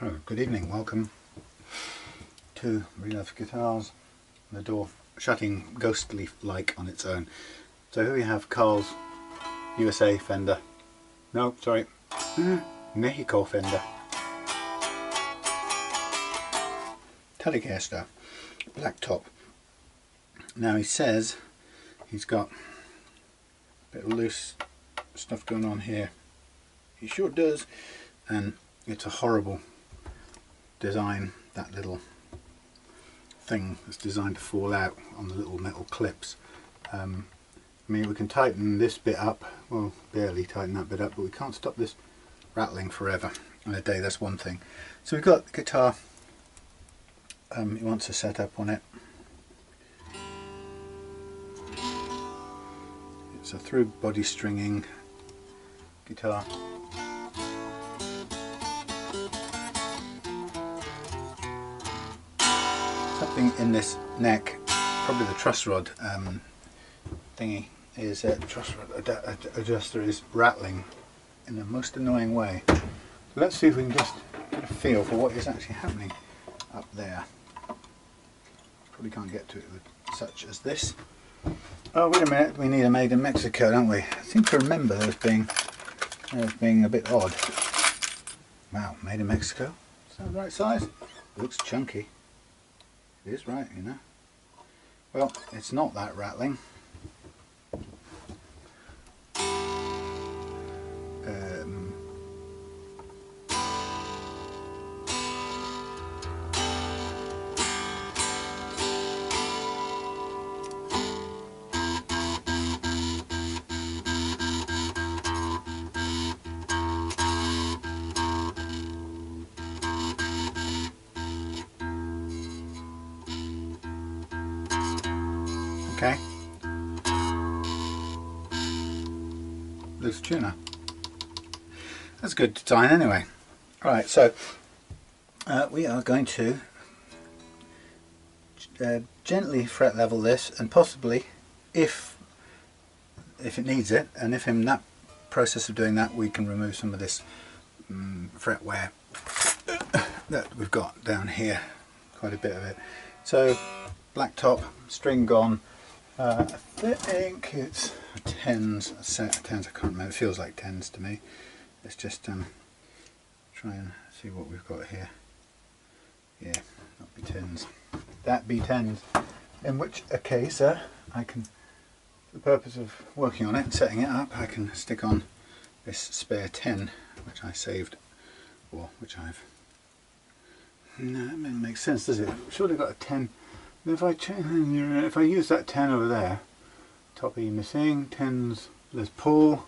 Oh, good evening, welcome to Relove Guitars. The door shutting ghostly like on its own. So here we have Carl's USA Fender. No, sorry, Mexico Fender. Telecaster, black top. Now he says he's got a bit of loose stuff going on here. He sure does, and it's a horrible design, that little thing that's designed to fall out on the little metal clips. I mean, we can tighten this bit up, well, barely tighten that bit up, but we can't stop this rattling forever in a day. That's one thing. So we've got the guitar. He wants a setup on it. It's a through body stringing guitar. Something in this neck, probably the truss rod thingy, is truss rod adjuster is rattling in the most annoying way. So let's see if we can just get a feel for what is actually happening up there. Probably can't get to it with such as this. Oh, wait a minute, we need a made in Mexico, don't we? I seem to remember those being a bit odd. Wow, made in Mexico? Is that the right size? It looks chunky. It is right, you know. Well, it's not that rattling. Okay. Loose tuner. That's a good design anyway. Alright, so we are going to gently fret level this, and possibly, if it needs it, and if in that process of doing that we can remove some of this fret wear that we've got down here, quite a bit of it. So black top, string gone. I think it's a tens, a set of tens, I can't remember, it feels like tens to me. Let's just try and see what we've got here. Yeah, that be tens. That be tens. In which case, I can, for the purpose of working on it and setting it up, I can stick on this spare 10, which I saved, or which I've... No, that doesn't make sense, does it? I've surely got a 10. If I use that 10 over there, top E missing, 10s Les Paul,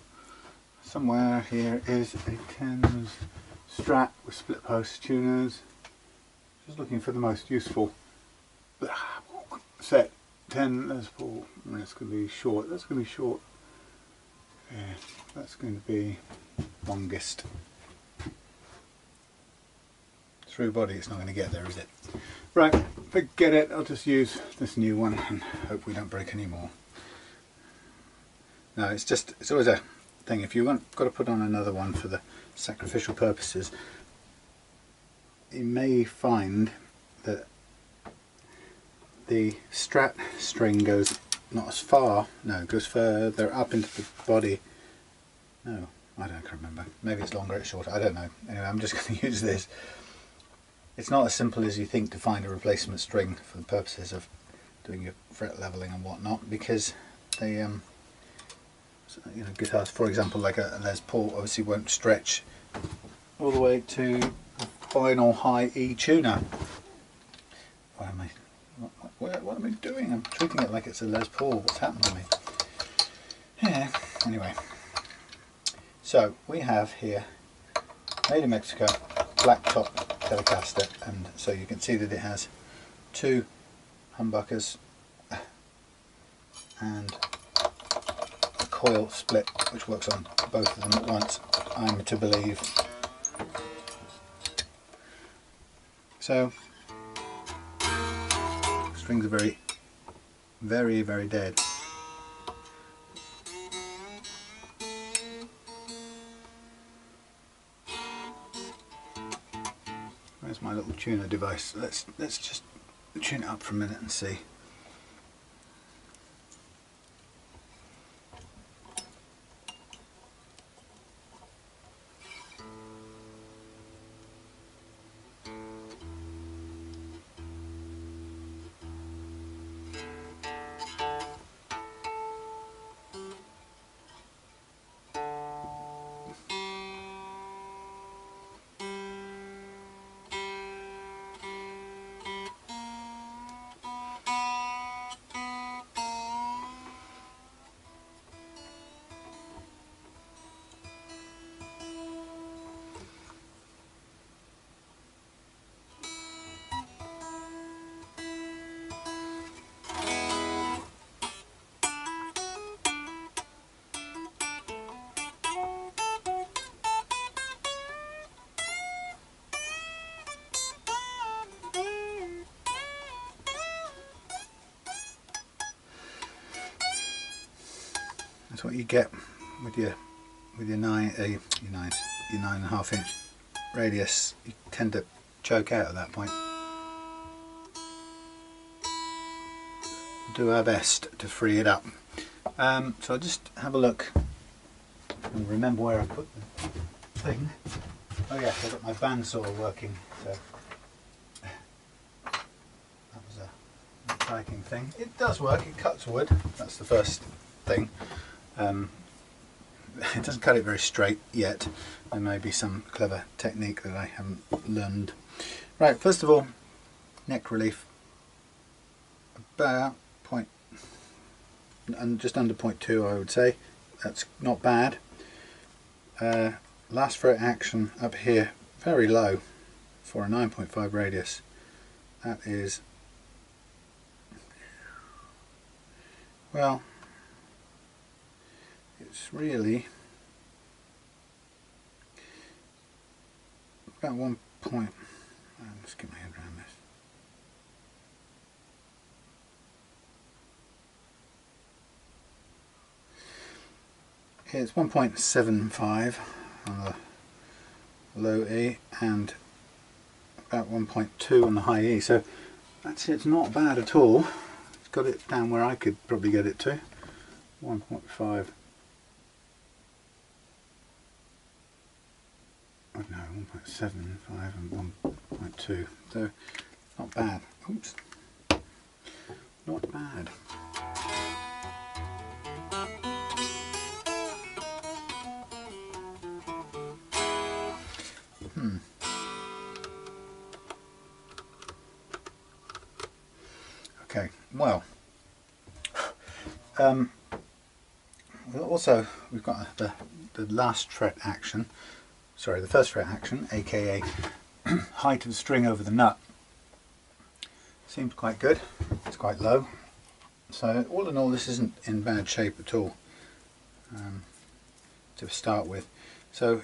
somewhere here is a 10s Strat with split post tuners. Just looking for the most useful set. 10 Les Paul, that's going to be short, that's going to be short. Yeah, that's going to be longest. Through body, it's not going to get there, is it? Right, forget it, I'll just use this new one and hope we don't break any more. No, it's always a thing, if you've got to put on another one for the sacrificial purposes, you may find that the Strat string goes not as far, no, it goes further up into the body. No, I don't remember, maybe it's longer, it's shorter, I don't know. Anyway, I'm just going to use this. It's not as simple as you think to find a replacement string for the purposes of doing your fret leveling and whatnot, because they, you know, guitars, for example, like a Les Paul, obviously won't stretch all the way to the final high E tuner. What am I doing? I'm treating it like it's a Les Paul. What's happened to me? Yeah. Anyway, so we have here made in Mexico, black top Telecaster, and so you can see that it has two humbuckers and a coil split which works on both of them at once, I'm to believe. So strings are very, very, very dead. Where's my little tuner device? Let's just tune it up for a minute and see. That's what you get with your 9.5 inch radius. You tend to choke out at that point. Do our best to free it up. So I'll just have a look and remember where I put the thing. Oh yes, I've got my bandsaw working. So that was a striking thing. It does work. It cuts wood. That's the first thing. It doesn't cut it very straight yet. There may be some clever technique that I haven't learned. Right, first of all, neck relief about just under 0.2, I would say. That's not bad. Last fret action up here, very low for a 9.5 radius. That is, well, it's really about 1 point. Let's get my head around this. It's 1.75 on the low E and about 1.2 on the high E. So that's it's not bad at all. It's got it down where I could probably get it to 1.5. I don't know, 1.75 and 1.2, so not bad. Oops, not bad. Okay, well, we've got the last fret action. Sorry, the first fret action, aka height of the string over the nut. Seems quite good. It's quite low. So all in all, this isn't in bad shape at all to start with. So,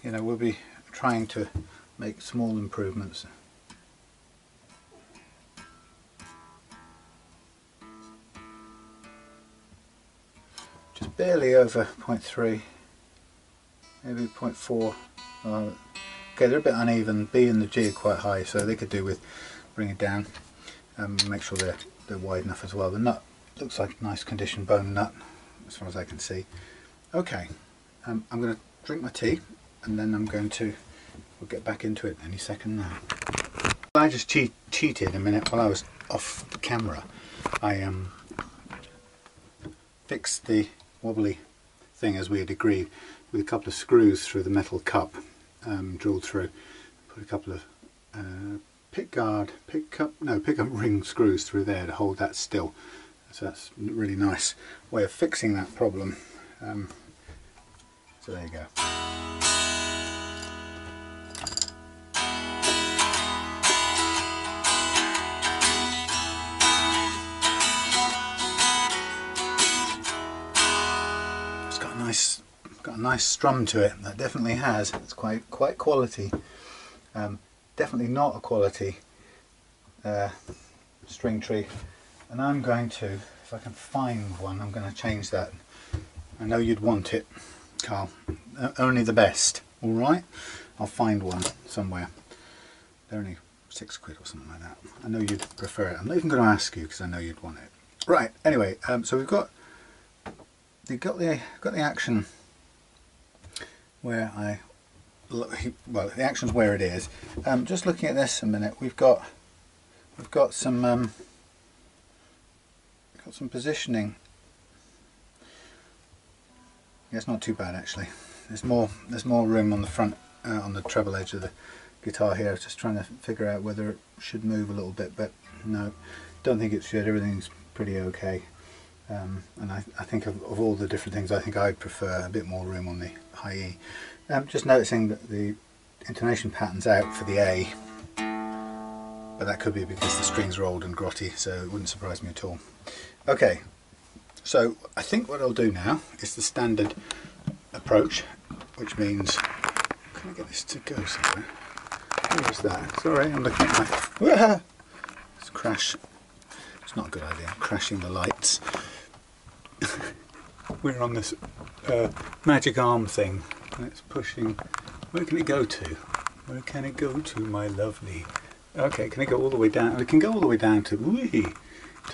you know, we'll be trying to make small improvements. Just barely over 0.3. Maybe 0.4. Okay, they're a bit uneven. B and the G are quite high, so they could do with bring it down. Make sure they're wide enough as well. The nut looks like a nice condition bone nut, as far as I can see. Okay, I'm going to drink my tea, and then we'll get back into it any second now. I just cheated a minute while I was off the camera. I fixed the wobbly thing as we had agreed, with a couple of screws through the metal cup, drilled through. Put a couple of pickup ring screws through there to hold that still. So that's a really nice way of fixing that problem. So there you go. It's got a nice strum to it. That definitely has. It's quite quality. Definitely not a quality string tree. And I'm going to, if I can find one, I'm going to change that. I know you'd want it, Carl. Only the best. All right. I'll find one somewhere. They're only £6 or something like that. I know you'd prefer it. I'm not even going to ask you because I know you'd want it. Right. Anyway, so we've got the action where well, the action's where it is. Just looking at this a minute, we've got some positioning. Yeah, it's not too bad actually. There's more room on the front, on the treble edge of the guitar here. I was just trying to figure out whether it should move a little bit, but no, don't think it should. Everything's pretty okay. And I think of all the different things, I think I'd prefer a bit more room on the high E. Just noticing that the intonation pattern's out for the A, but that could be because the strings are old and grotty, so it wouldn't surprise me at all. Okay, so I think what I'll do now is the standard approach, which means, can I get this to go somewhere? Where is that? Sorry, I'm looking at my... Let's crash. It's not a good idea, I'm crashing the lights. We're on this magic arm thing, and it's pushing. Where can it go to? Where can it go to, my lovely? Okay, can it go all the way down? It can go all the way down to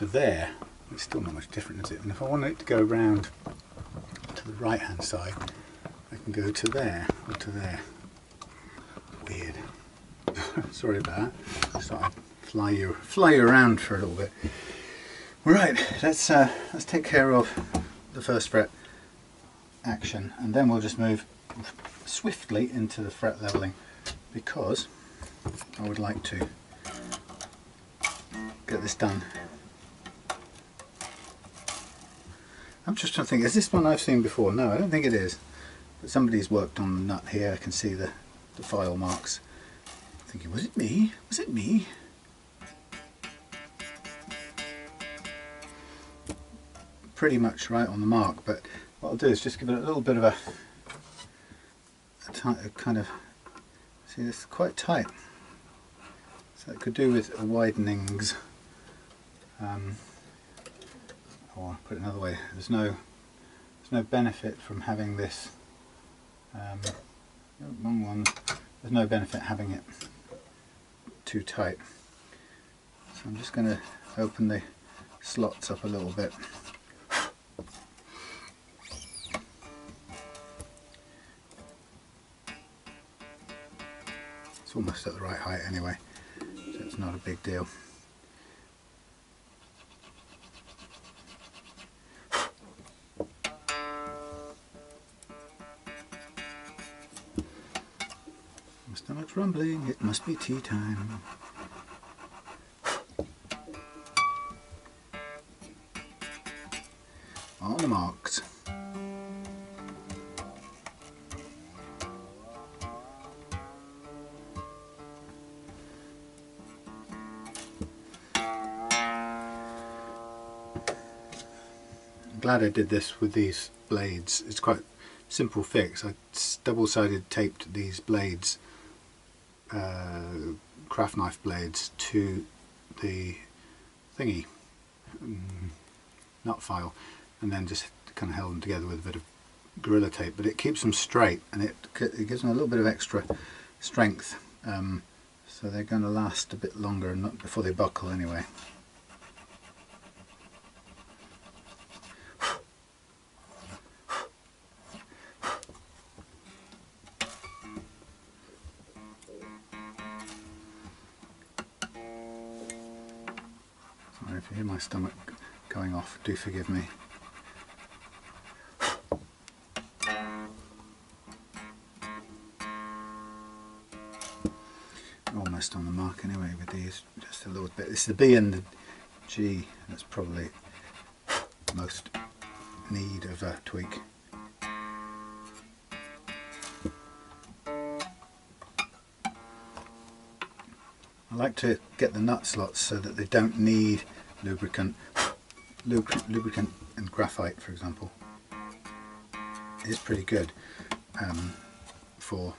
there. It's still not much different, is it? And if I want it to go round to the right hand side, I can go to there or to there. Weird. Sorry about that. Just thought I'd fly you around for a little bit. Right, let's take care of the first fret action, and then we'll just move swiftly into the fret leveling, because I would like to get this done. I'm just trying to think, is this one I've seen before? No, I don't think it is. But somebody's worked on the nut here. I can see the file marks. I'm thinking, was it me? Was it me? Pretty much right on the mark, but what I'll do is just give it a little bit of a kind of, see, this is quite tight, so it could do with widenings, or put it another way, there's no benefit from having this, wrong one, there's no benefit having it too tight, so I'm just going to open the slots up a little bit. It's almost at the right height anyway, so it's not a big deal. My stomach's rumbling, it must be tea time. On the marks. Glad I did this with these blades. It's quite a simple fix. I double-sided taped these blades, craft knife blades, to the thingy nut file, and then just kind of held them together with a bit of Gorilla Tape. But it keeps them straight, and it gives them a little bit of extra strength, so they're going to last a bit longer, and not before they buckle anyway. If you hear my stomach going off, do forgive me. Almost on the mark anyway with these, just a little bit. It's the B and the G that's probably most need of a tweak. I like to get the nut slots so that they don't need lubricant and graphite, for example, is pretty good for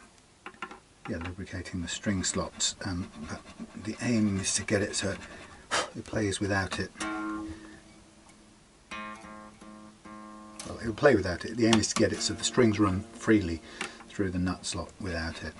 lubricating the string slots, but the aim is to get it so it plays without it. Well, it will play without it. The aim is to get it so the strings run freely through the nut slot without it.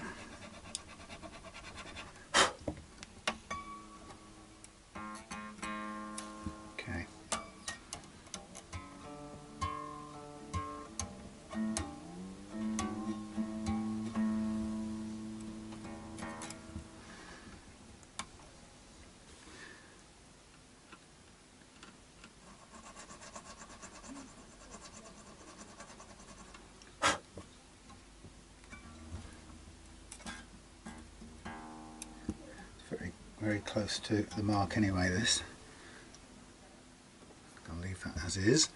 very close to the mark anyway, this. I'll leave that as is.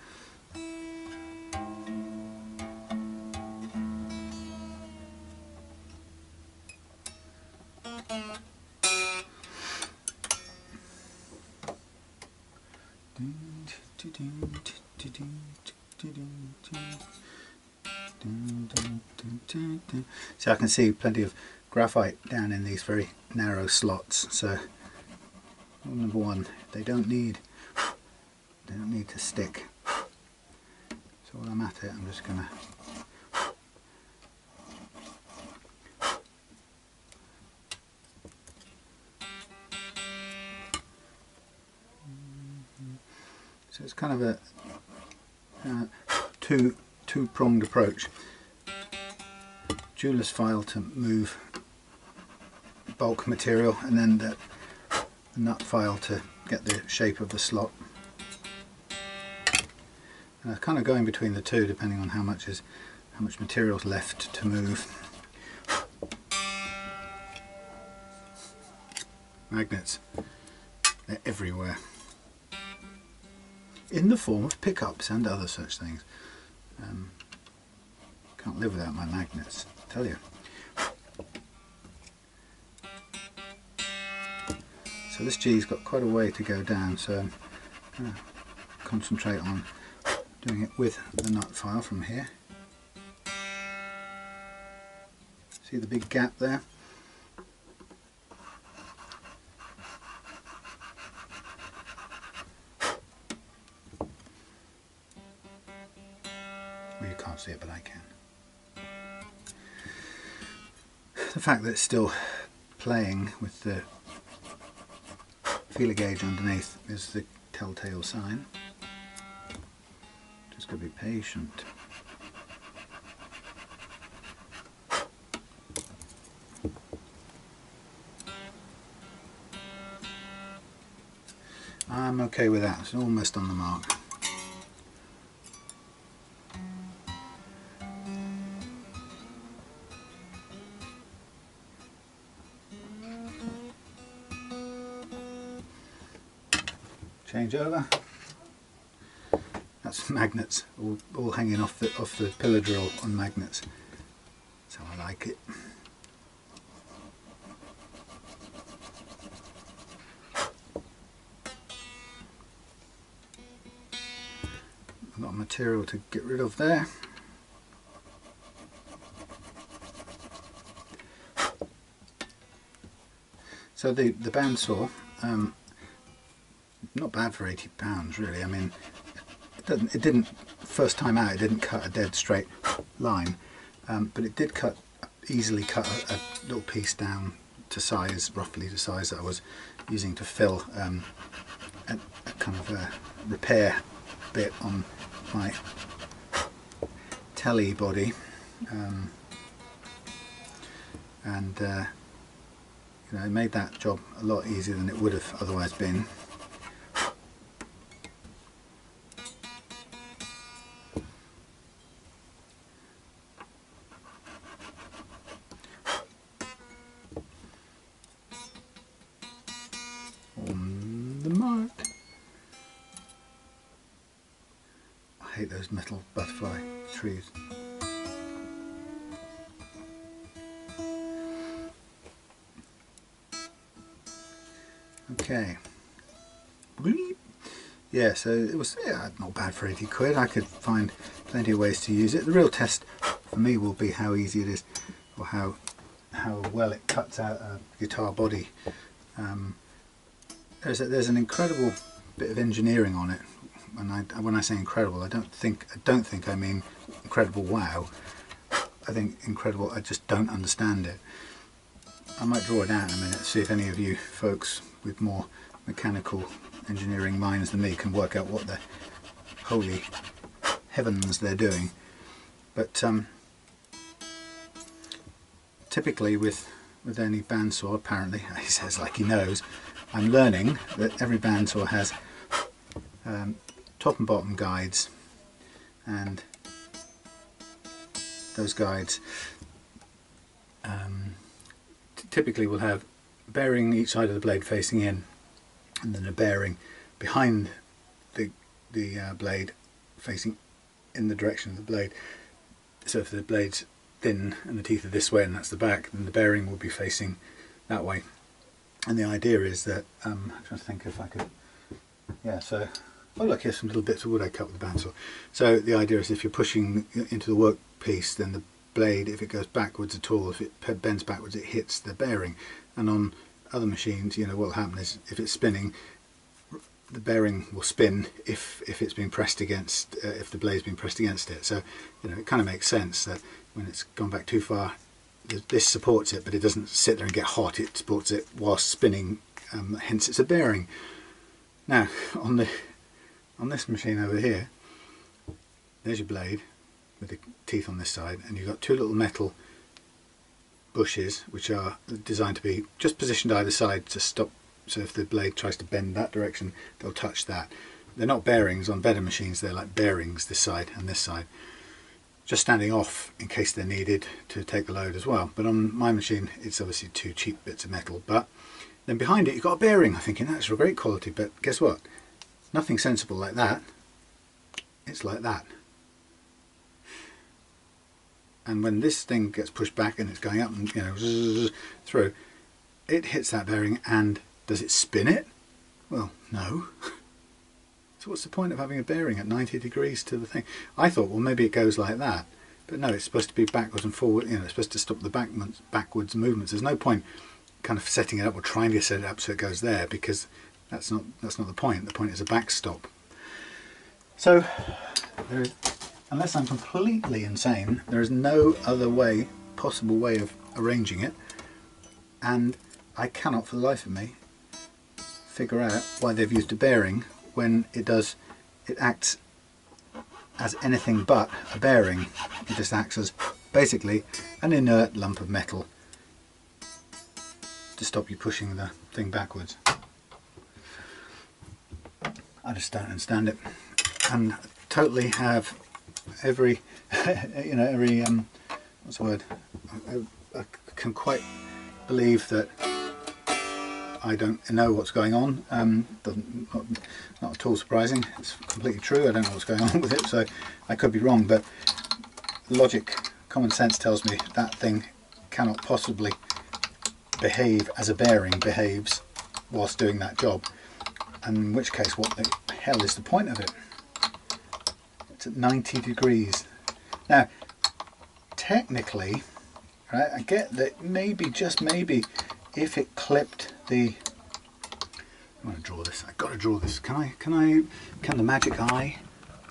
So I can see plenty of graphite down in these very narrow slots. So rule number one, they don't need to stick. So while I'm at it, I'm just gonna so it's kind of a two-pronged approach. Jeweler's file to move bulk material, and then the nut file to get the shape of the slot. And I'm kind of going between the two depending on how much material is left to move. Magnets, they're everywhere, in the form of pickups and other such things. Can't live without my magnets, I tell you. So this G's got quite a way to go down, so I'm going to concentrate on doing it with the nut file from here. See the big gap there? Well, you can't see it, but I can. The fact that it's still playing with the feeler gauge underneath is the telltale sign. Just got to be patient. I'm okay with that, it's almost on the mark. Change over. That's magnets, all hanging off the pillar drill on magnets. That's how I like it. A lot of material to get rid of there. So the bandsaw, not bad for £80 really. I mean, it didn't first time out, it didn't cut a dead straight line, but it did easily cut a little piece down to size, roughly the size that I was using to fill a kind of a repair bit on my Tele body, and you know, it made that job a lot easier than it would have otherwise been. On the mark. I hate those metal butterfly trees. Okay. Yeah, so it was not bad for 80 quid. I could find plenty of ways to use it. The real test for me will be how easy it is, or how well it cuts out a guitar body. There's an incredible bit of engineering on it. When I say incredible, I don't think I mean incredible wow. I think incredible, I just don't understand it. I might draw it out in a minute, see if any of you folks with more mechanical engineering minds than me can work out what the holy heavens they're doing. But typically with any bandsaw, apparently, he says like he knows, I'm learning that every bandsaw has top and bottom guides, and those guides typically will have bearing each side of the blade facing in, and then a bearing behind the blade facing in the direction of the blade. So if the blade's thin and the teeth are this way and that's the back, then the bearing will be facing that way. And the idea is that, I'm trying to think if I could, yeah, so, oh look, here's some little bits of wood I cut with the bandsaw. So the idea is if you're pushing into the workpiece, then the blade, if it goes backwards at all, if it bends backwards, it hits the bearing. And on other machines, you know, what will happen is if it's spinning, the bearing will spin if it's being pressed against, if the blade's been pressed against it. So, you know, it kind of makes sense that when it's gone back too far, this supports it, but it doesn't sit there and get hot. It supports it whilst spinning, hence it's a bearing. Now, on this machine over here, there's your blade with the teeth on this side, and you've got two little metal bushes which are designed to be just positioned either side to stop. So if the blade tries to bend that direction, they'll touch that. They're not bearings. On better machines, they're like bearings, this side and this side, just standing off in case they're needed to take the load as well. But on my machine, it's obviously two cheap bits of metal. But then behind it, you've got a bearing. I'm thinking that's a great quality, but guess what? Nothing sensible like that. It's like that. And when this thing gets pushed back and it's going up and, you know, through, it hits that bearing. And does it spin it? Well, no. So what's the point of having a bearing at 90 degrees to the thing? I thought, well, maybe it goes like that. But no, it's supposed to be backwards and forward. You know, it's supposed to stop the backwards movements. There's no point kind of setting it up or trying to set it up so it goes there, because that's not the point. The point is a backstop. So there is, unless I'm completely insane, there is no other way, possible way of arranging it, and I cannot for the life of me figure out why they've used a bearing when it acts as anything but a bearing. It just acts as basically an inert lump of metal to stop you pushing the thing backwards. I just don't understand it, and totally have every you know, every what's the word, I can quite believe that I don't know what's going on. Not at all surprising. It's completely true. I don't know what's going on with it, so I could be wrong, but logic, common sense tells me that thing cannot possibly behave as a bearing behaves whilst doing that job, and in which case what the hell is the point of it? It's at 90 degrees. Now technically, right, I get that maybe, just maybe, if it clipped the, I want to draw this. I've got to draw this. Can the magic eye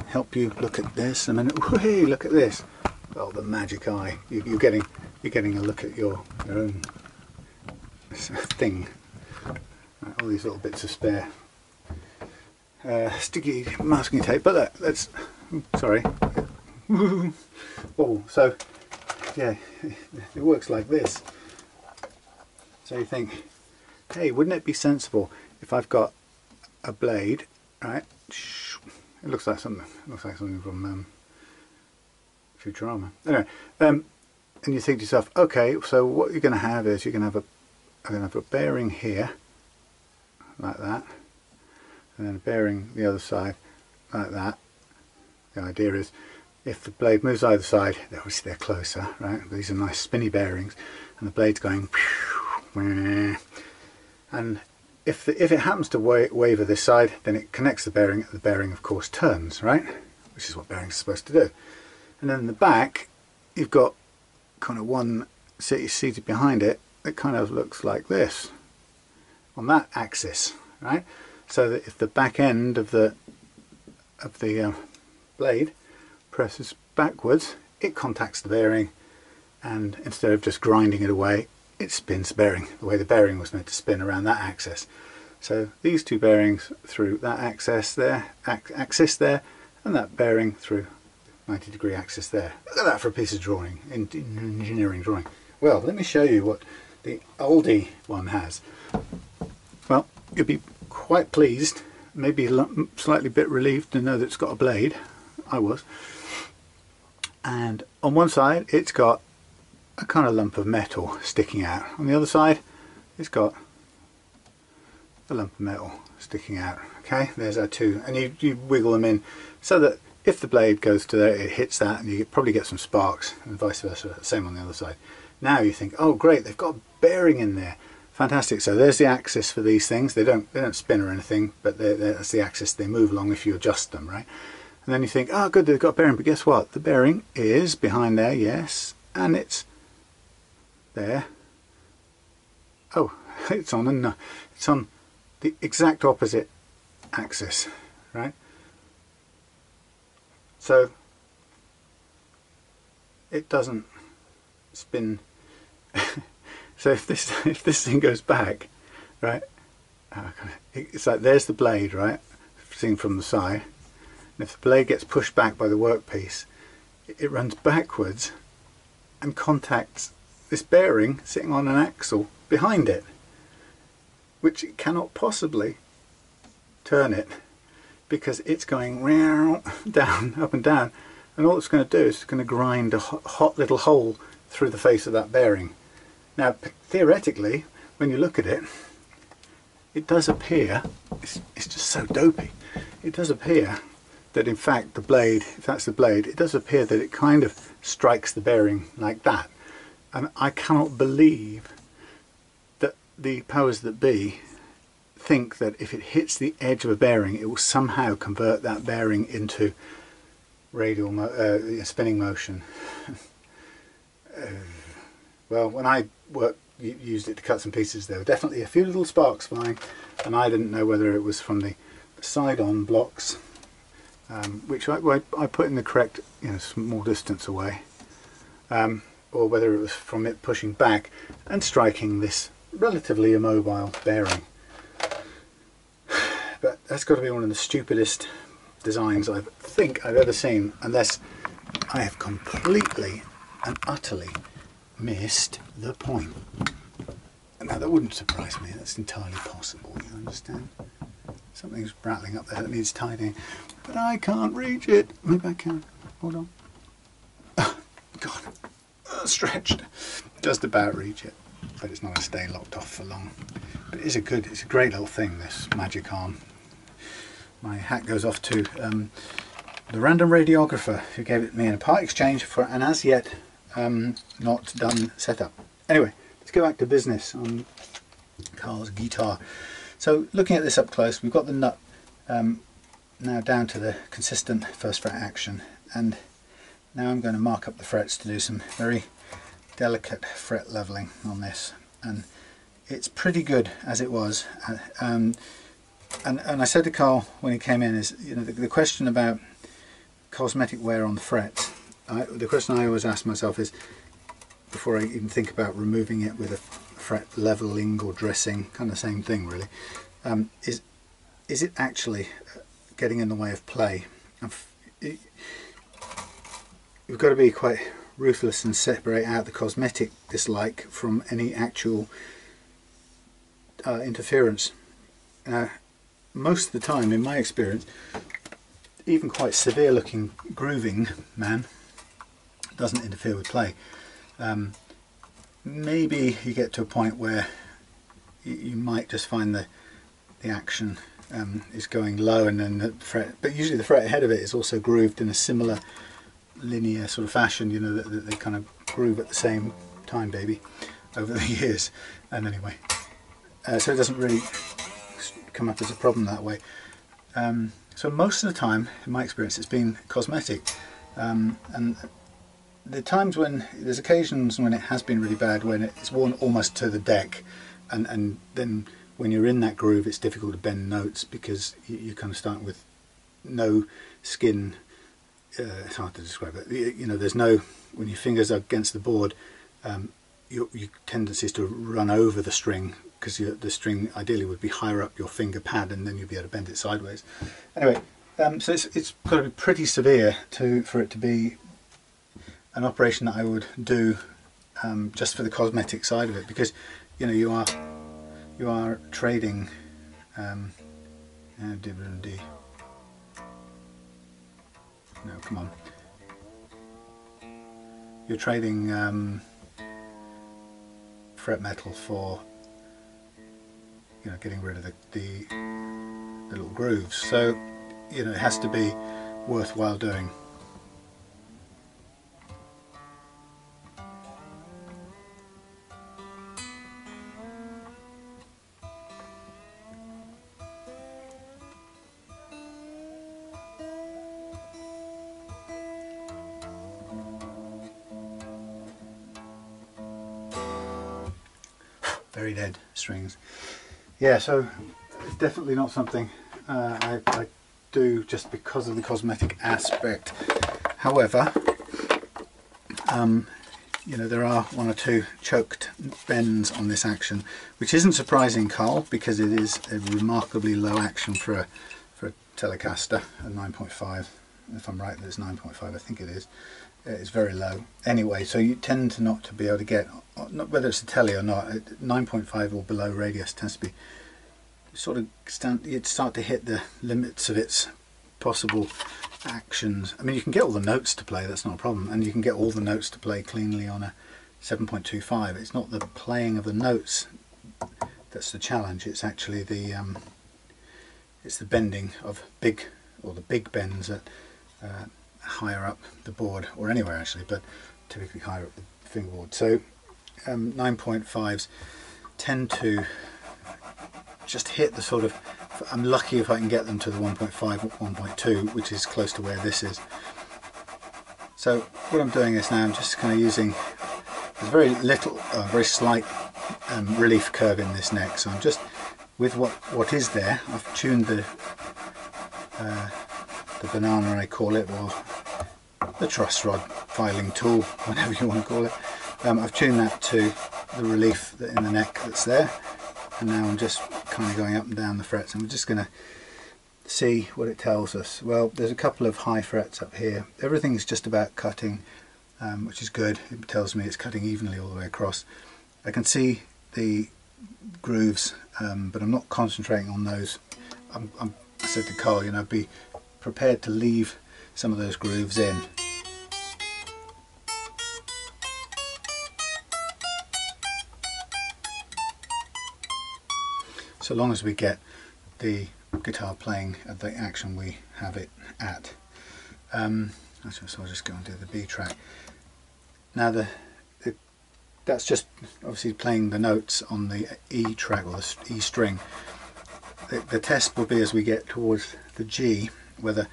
help you look at this? I mean, hey, look at this. Oh, the magic eye. You're getting a look at your own thing. Right, all these little bits of spare sticky masking tape. But let's. Sorry. Oh, so yeah, it works like this. So you think, hey, wouldn't it be sensible if I've got a blade, right? It looks like something. It looks like something from Futurama. Anyway, and you think to yourself, okay, so what you're going to have is you're going to have a bearing here, like that, and then a bearing the other side, like that. The idea is, if the blade moves either side, obviously they're closer, right? These are nice spinny bearings, and the blade's going. And if it happens to waver this side, then it connects the bearing. The bearing, of course, turns, right? Which is what bearings are supposed to do. And then in the back, you've got kind of one seated behind it that kind of looks like this on that axis, right? So that if the back end of the blade presses backwards, it contacts the bearing, and instead of just grinding it away, it spins the bearing the way the bearing was meant to spin around that axis. So these two bearings through that axis there, and that bearing through 90 degree axis there. Look at that for a piece of drawing, engineering drawing. Well, let me show you what the oldie one has. Well, you'll be quite pleased, maybe slightly bit relieved to know that it's got a blade. I was. And on one side it's got a kind of lump of metal sticking out. On the other side it's got a lump of metal sticking out. Okay, there's our two, and you wiggle them in so that if the blade goes to there, it hits that, and you probably get some sparks, and vice versa. Same on the other side. Now you think, oh great, they've got a bearing in there. Fantastic. So there's the axis for these things. They don't spin or anything, but that's the axis they move along if you adjust them, right? And then you think, oh good, they've got a bearing, but guess what? The bearing is behind there, yes, and it's there. Oh, it's on the exact opposite axis, right? So it doesn't spin. So if this thing goes back, right? It's like there's the blade, right? Seen from the side. And if the blade gets pushed back by the workpiece, it runs backwards and contacts this bearing sitting on an axle behind it, which it cannot possibly turn it, because it's going down, up and down, and all it's going to do is it's going to grind a hot little hole through the face of that bearing. Now theoretically, when you look at it, it does appear, it's just so dopey, it does appear that in fact the blade, if that's the blade, it does appear that it kind of strikes the bearing like that. And I cannot believe that the powers that be think that if it hits the edge of a bearing, it will somehow convert that bearing into radial spinning motion. Well, when I used it to cut some pieces, there were definitely a few little sparks flying, and I didn't know whether it was from the side-on blocks, which I put in the correct, small distance away, or whether it was from it pushing back and striking this relatively immobile bearing. But that's got to be one of the stupidest designs I think I've ever seen, unless I have completely and utterly missed the point. Now that wouldn't surprise me, that's entirely possible, you understand? Something's rattling up there that needs tidying, but I can't reach it. Maybe I can. Hold on. Oh, God. Stretched. Just about reach it, but it's not going to stay locked off for long. But it's a great little thing, this magic arm. My hat goes off to the random radiographer who gave it me in a part exchange for an as yet not done setup. Anyway, let's go back to business on Carl's guitar. So looking at this up close, we've got the nut now down to the consistent first fret action, and now I'm going to mark up the frets to do some very delicate fret leveling on this, and it's pretty good as it was. And I said to Carl when he came in is, the question about cosmetic wear on the frets, the question I always ask myself is, before I even think about removing it with a fret leveling or dressing, kind of same thing really, is it actually getting in the way of play? You've got to be quite ruthless and separate out the cosmetic dislike from any actual interference. Most of the time, in my experience, even quite severe looking grooving, man, doesn't interfere with play. Maybe you get to a point where you might just find the action is going low, and then the fret, but usually the fret ahead of it is also grooved in a similar linear sort of fashion, that they kind of groove at the same time, baby, over the years. And anyway, so it doesn't really come up as a problem that way. So most of the time, in my experience, it's been cosmetic, and the times when there's occasions when it has been really bad, when it's worn almost to the deck, and then when you're in that groove, it's difficult to bend notes because you kind of start with no skin. It's hard to describe it. There's no, when your fingers are against the board, your tendency is to run over the string, because the string ideally would be higher up your finger pad, and then you'll be able to bend it sideways. Anyway, so it's got to be pretty severe for it to be an operation that I would do just for the cosmetic side of it, because you are trading no, come on. You're trading fret metal for you know, getting rid of the little grooves. So, you know, it has to be worthwhile doing. Very dead strings. Yeah, so it's definitely not something I do just because of the cosmetic aspect. However, you know, there are one or two choked bends on this action, which isn't surprising, Carl, because it is a remarkably low action for a Telecaster, a 9.5. If I'm right, that it's 9.5, I think it is. It's very low. Anyway, so you tend to not to be able to get, not whether it's a Tele or not, 9.5 or below radius tends to be sort of you'd start to hit the limits of its possible actions. I mean, you can get all the notes to play, that's not a problem, and you can get all the notes to play cleanly on a 7.25. It's not the playing of the notes that's the challenge. It's actually the it's the bending of the big bends at higher up the board, or anywhere actually, but typically higher up the fingerboard. So 9.5s tend to just hit the sort of, I'm lucky if I can get them to the 1.5 or 1.2, which is close to where this is. So what I'm doing is now I'm just kind of using, there's very little, very slight relief curve in this neck, so I'm just, with what is there, I've tuned the banana, I call it, or the truss rod filing tool, whatever you want to call it. I've tuned that to the relief in the neck that's there, and now I'm just kind of going up and down the frets, and we're just going to see what it tells us. Well, there's a couple of high frets up here. Everything's just about cutting, which is good. It tells me it's cutting evenly all the way across. I can see the grooves, but I'm not concentrating on those. I said to Carl, you know, be prepared to leave some of those grooves in. So long as we get the guitar playing at the action we have it at. So I'll just go and do the B track. Now that's just obviously playing the notes on the E track, or the E string. The test will be as we get towards the G, whether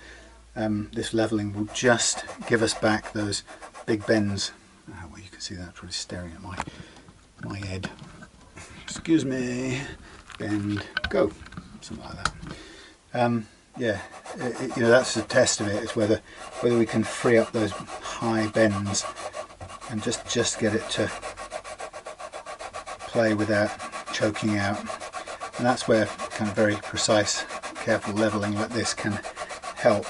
this leveling will just give us back those big bends. Well, you can see that's really staring at my head. Excuse me. Bend, go, something like that. Yeah, you know, that's the test of it. Is whether we can free up those high bends and just get it to play without choking out. And that's where kind of very precise, careful leveling like this can help.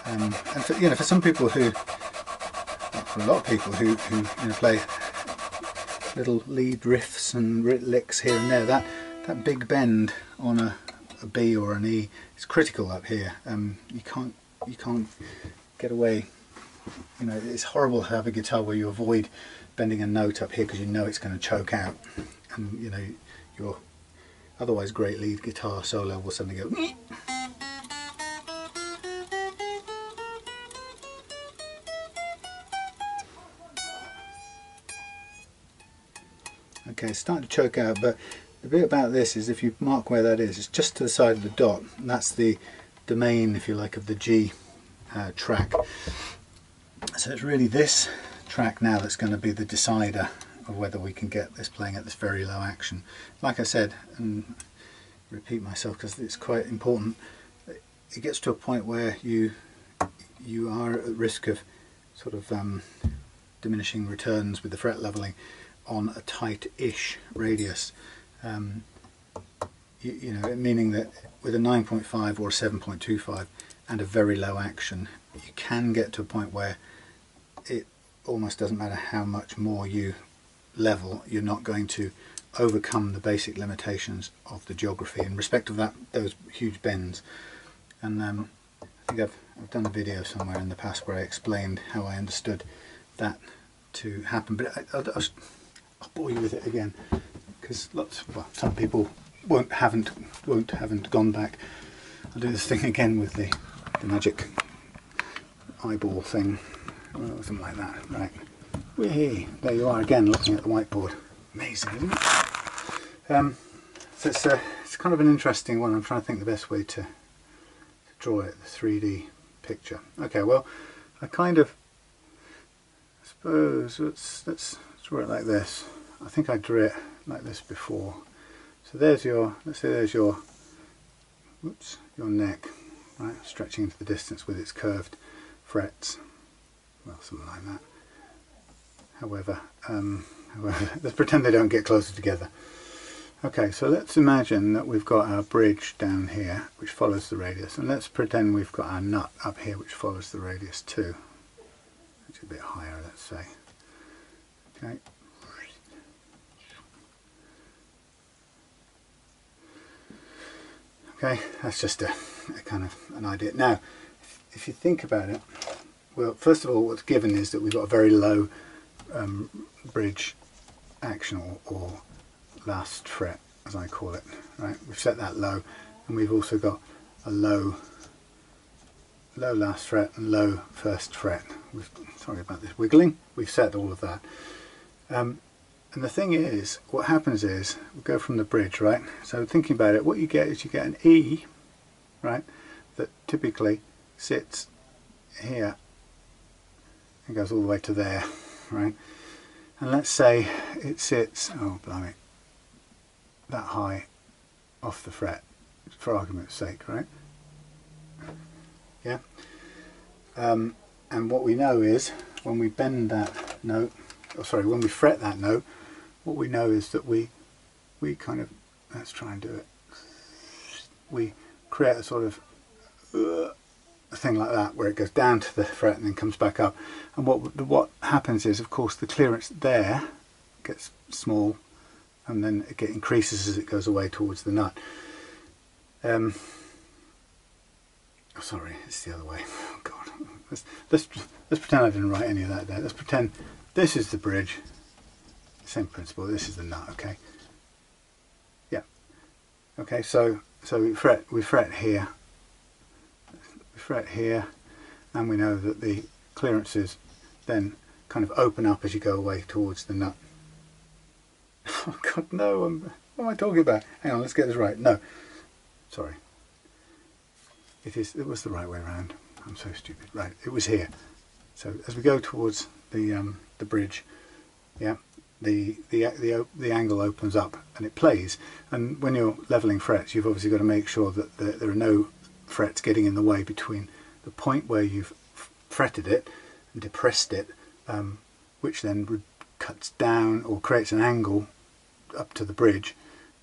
And for, you know, for some people for a lot of people who you know, play little lead riffs and licks here and there, that big bend on a B or an E is critical up here. You can't get away. You know, it's horrible to have a guitar where you avoid bending a note up here because you know it's going to choke out, and you know your otherwise great lead guitar solo will suddenly go. Okay, it's starting to choke out, but the bit about this is if you mark where that is, it's just to the side of the dot, and that's the domain, if you like, of the G track. So it's really this track now that's going to be the decider of whether we can get this playing at this very low action. Like I said, and repeat myself because it's quite important, it gets to a point where you are at risk of sort of diminishing returns with the fret leveling on a tight-ish radius. You know, meaning that with a 9.5 or a 7.25 and a very low action, you can get to a point where it almost doesn't matter how much more you level, you're not going to overcome the basic limitations of the geography in respect of those huge bends. And I think I've done a video somewhere in the past where I explained how I understood that to happen, but I'll bore you with it again, because some people haven't gone back. I'll do this thing again with the magic eyeball thing, or something like that. Right, there you are again, looking at the whiteboard. Amazing, isn't it? So it's kind of an interesting one. I'm trying to think the best way to draw it, the 3D picture. Okay, well, I suppose let's draw it like this. I think I drew it like this before. So there's your, let's say there's your neck, right, stretching into the distance with its curved frets. Well, something like that. However, let's pretend they don't get closer together. Okay, so let's imagine that we've got our bridge down here which follows the radius, and let's pretend we've got our nut up here which follows the radius too. It's a bit higher, let's say. Okay. Okay, that's just a kind of an idea. Now, if you think about it, well, first of all, what's given is that we've got a very low bridge action or last fret, as I call it. Right, we've set that low, and we've also got a low last fret and low first fret. Sorry about this wiggling. We've set all of that. And the thing is, what happens is, we go from the bridge, right? So thinking about it, what you get is you get an E, right, that typically sits here and goes all the way to there, right? And let's say it sits, oh blimey, that high off the fret, for argument's sake, right? Yeah. And what we know is, when we bend that note, when we fret that note, what we know is that we kind of, let's try and do it, we create a sort of a thing like that where it goes down to the fret and then comes back up. And what happens is, of course, the clearance there gets small, and then it increases as it goes away towards the nut. Oh, sorry, it's the other way. Oh God, let's pretend I didn't write any of that there. Let's pretend this is the bridge. Same principle. This is the nut. Okay. Yeah. Okay. So we fret here. We fret here, and we know that the clearances then kind of open up as you go away towards the nut. Oh God, no! What am I talking about? Hang on, let's get this right. No, sorry. It was the right way around. I'm so stupid. Right, it was here. So as we go towards the bridge, yeah, the angle opens up and it plays. And when you're leveling frets, you've obviously got to make sure that there are no frets getting in the way between the point where you've fretted it and depressed it, which then cuts down or creates an angle up to the bridge.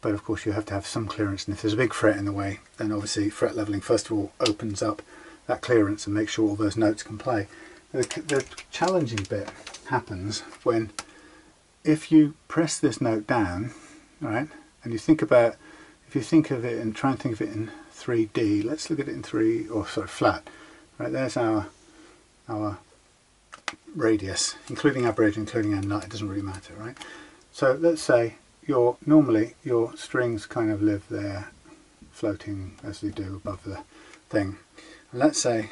But of course you have to have some clearance, and if there's a big fret in the way, then obviously fret leveling first of all opens up that clearance and makes sure all those notes can play. The challenging bit happens when, if you press this note down, right, and you think about, if you think of it and try and think of it in 3D, let's look at it in flat. Right, there's our radius, including our bridge, including our nut, it doesn't really matter, right? So let's say normally your strings kind of live there, floating as they do above the thing. And let's say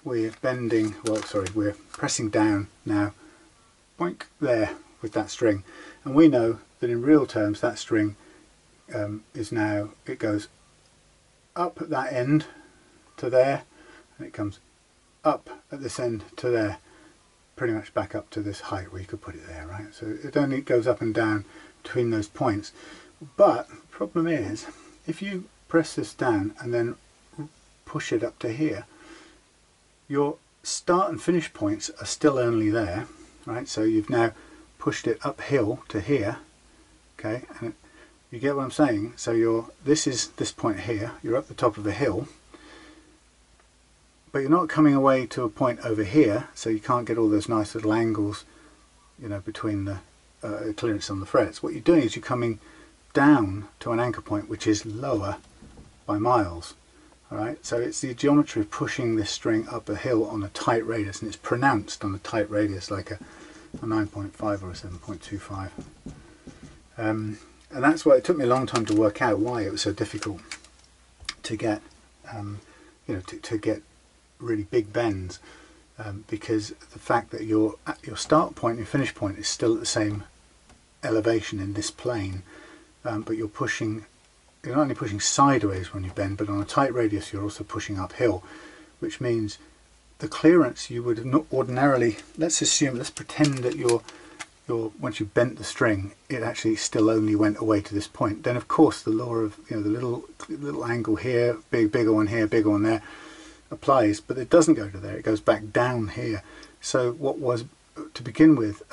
we're we're pressing down now, boink, there with that string. And we know that in real terms that string it goes up at that end to there, and it comes up at this end to there, pretty much back up to this height where you could put it there, right? So it only goes up and down between those points. But the problem is, if you press this down and then push it up to here, your start and finish points are still only there, right? So you've now pushed it uphill to here, okay? And you get what I'm saying? So this is this point here, you're up the top of a hill, but you're not coming away to a point over here, so you can't get all those nice little angles, you know, between the clearance on the frets. What you're doing is you're coming down to an anchor point which is lower by miles. Alright, so it's the geometry of pushing this string up a hill on a tight radius, and it's pronounced on a tight radius like a 9.5 or a 7.25. And that's why it took me a long time to work out why it was so difficult to get, you know, to get really big bends, because the fact that your start point and your finish point is still at the same elevation in this plane, but you're not only pushing sideways when you bend, but on a tight radius you're also pushing uphill, which means the clearance you would not ordinarily, let's pretend that once you bent the string, it actually still only went away to this point. Then of course the law of, you know, the little angle here, bigger one here, bigger one there, applies, but it doesn't go to there, it goes back down here. So what was, to begin with,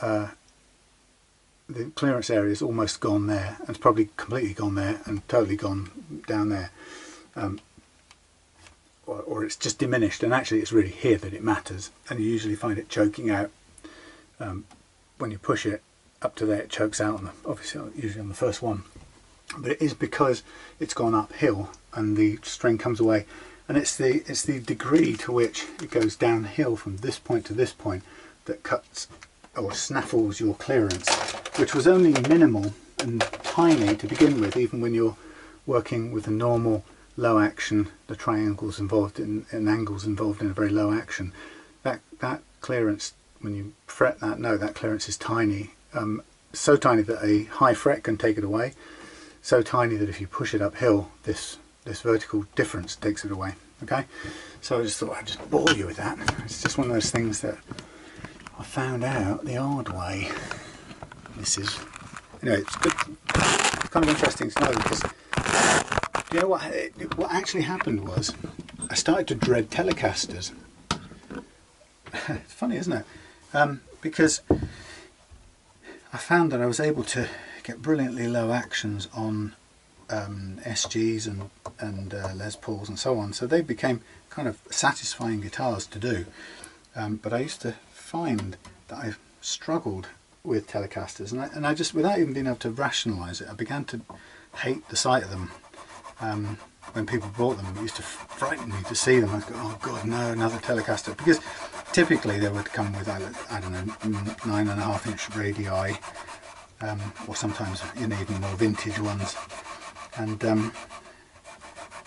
the clearance area is almost gone there, and it's probably completely gone there and totally gone down there, or it's just diminished, and actually it's really here that it matters, and you usually find it choking out. When you push it up to there, it chokes out obviously usually on the first one, but it is because it's gone uphill and the string comes away, and it's the degree to which it goes downhill from this point to this point that cuts or snaffles your clearance, which was only minimal and tiny to begin with, even when you're working with a normal low action, the triangles involved in angles involved in a very low action. That clearance, when you fret that note, that clearance is tiny, so tiny that a high fret can take it away, so tiny that if you push it uphill, this vertical difference takes it away. Okay, so I just thought I'd just bore you with that. It's just one of those things that I found out the hard way. This is, anyway, it's good. It's kind of interesting to know, because you know what actually happened was I started to dread Telecasters. It's funny, isn't it? Because I found that I was able to get brilliantly low actions on SGs and Les Pauls and so on, so they became kind of satisfying guitars to do. But I used to find that I struggled with Telecasters, and I just, without even being able to rationalise it, I began to hate the sight of them. When people bought them, it used to frighten me to see them. I'd go, oh god, no, another Telecaster, because typically they would come with, I don't know, 9.5-inch radii, or sometimes, you know, even more vintage ones, and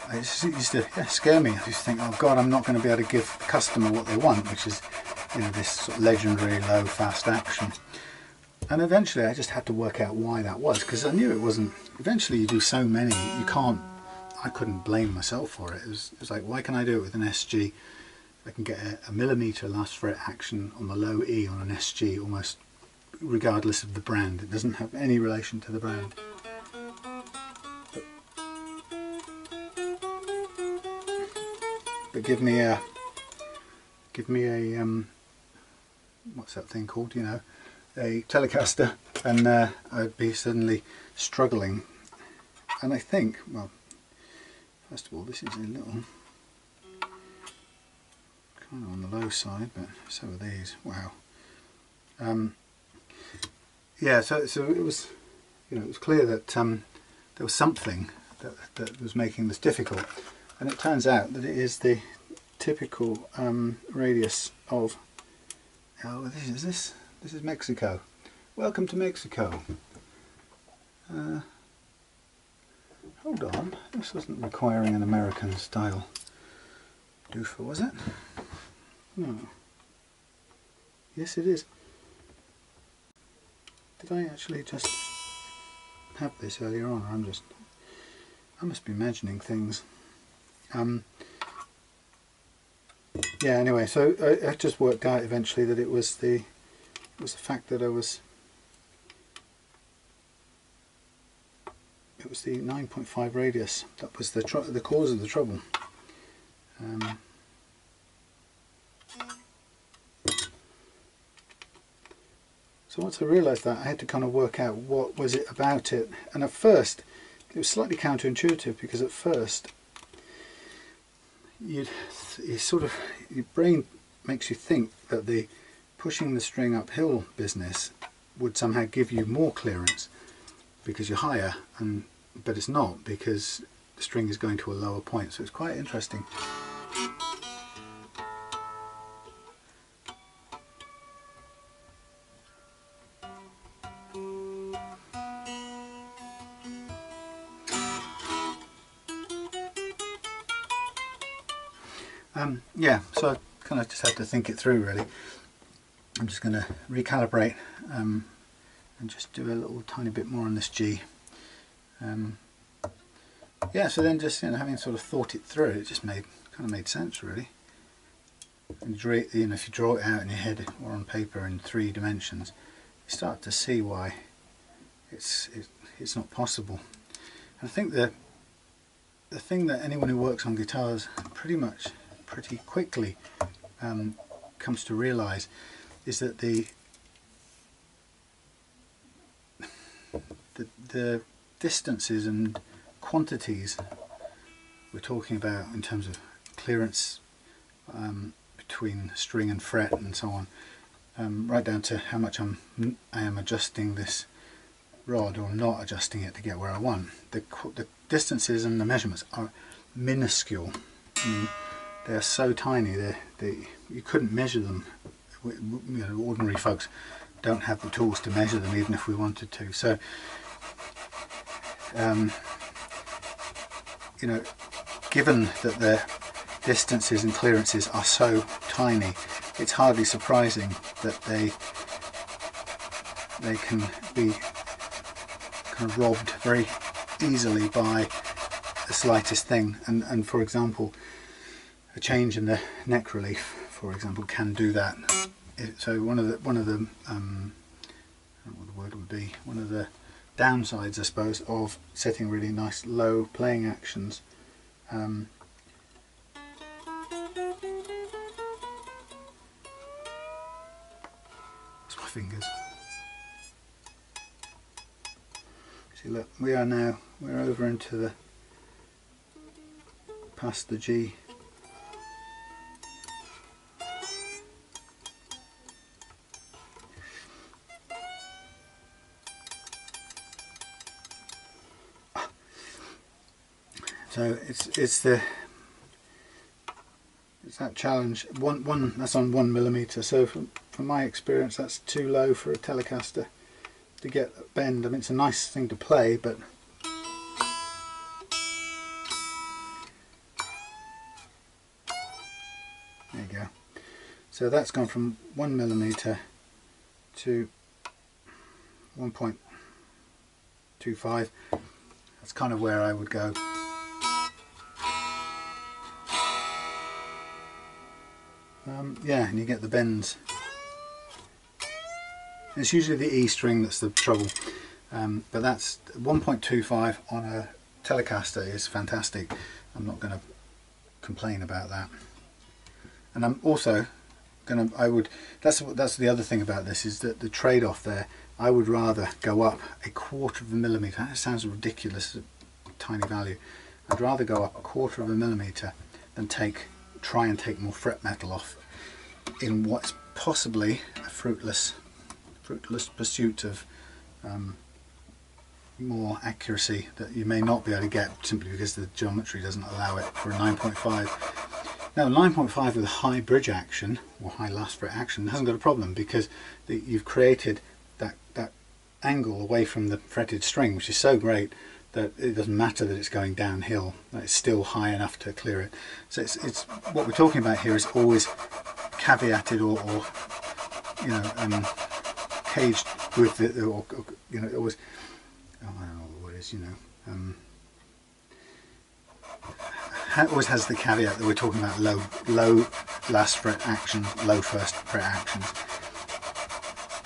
it used to scare me. I used to think, oh god, I'm not going to be able to give the customer what they want, which is, you know, this sort of legendary low fast action. And eventually I just had to work out why that was, because I knew it wasn't, eventually you do so many, you can't, I couldn't blame myself for it. It was like, why can I do it with an SG? I can get a millimetre last fret action on the low E on an SG almost regardless of the brand. It doesn't have any relation to the brand. But give me a what's that thing called, you know, a Telecaster, and I'd be suddenly struggling. And I think, well, first of all, this is a little kind of on the low side, but so are these. Wow. Yeah, so it was, you know, it was clear that there was something that was making this difficult, and it turns out that it is the typical radius of, oh, this is Mexico. Welcome to Mexico. Hold on, this wasn't requiring an American style doofer, was it? No. Yes, it is. Did I actually just have this earlier on, or I must be imagining things. Yeah, anyway, so I just worked out eventually that it was the fact that it was the 9.5 radius that was the cause of the trouble. So once I realised that, I had to kind of work out what was it about it, and at first it was slightly counterintuitive, because at first you sort of, your brain makes you think that the pushing the string uphill business would somehow give you more clearance because you're higher, but it's not, because the string is going to a lower point. So it's quite interesting. Yeah, so I kind of just had to think it through really. I'm just going to recalibrate and just do a little tiny bit more on this G. Yeah, so then just, having sort of thought it through, it just kind of made sense really. And if you draw it out in your head or on paper in 3 dimensions, you start to see why it's not possible. And I think the thing that anyone who works on guitars pretty quickly comes to realise is that the distances and quantities we're talking about in terms of clearance between string and fret and so on, right down to how much I am adjusting this rod or not adjusting it to get where I want. The distances and the measurements are minuscule. I mean, they are so tiny. You couldn't measure them. Ordinary folks don't have the tools to measure them, even if we wanted to. So, given that the distances and clearances are so tiny, it's hardly surprising that they can be kind of robbed very easily by the slightest thing. And for example, a change in the neck relief, for example, can do that. So one of the I don't know what the word would be. One of the downsides, I suppose, of setting really nice low playing actions. It's my fingers. See, look, we're over into past the G. So it's that challenge. One that's on 1mm. So from my experience, that's too low for a Telecaster to get a bend. I mean, it's a nice thing to play, but there you go. So that's gone from 1mm to 1.25. That's kind of where I would go. Yeah, and you get the bends. It's usually the E string that's the trouble, but that's 1.25 on a Telecaster is fantastic. I'm not going to complain about that. And I'm also going to, that's the other thing about this, is that the trade-off there, I would rather go up 1/4 mm. That sounds ridiculous, a tiny value. I'd rather go up 1/4 mm than try and take more fret metal off in what's possibly a fruitless pursuit of more accuracy that you may not be able to get simply because the geometry doesn't allow it for a 9.5. Now, 9.5 with a high bridge action or high last fret action hasn't got a problem, because you've created that angle away from the fretted string, which is so great that it doesn't matter that it's going downhill, that it's still high enough to clear it. So it's what we're talking about here is always caveated or caged with it, or always, I don't know what the word is, always has the caveat that we're talking about low last fret actions, low first fret actions.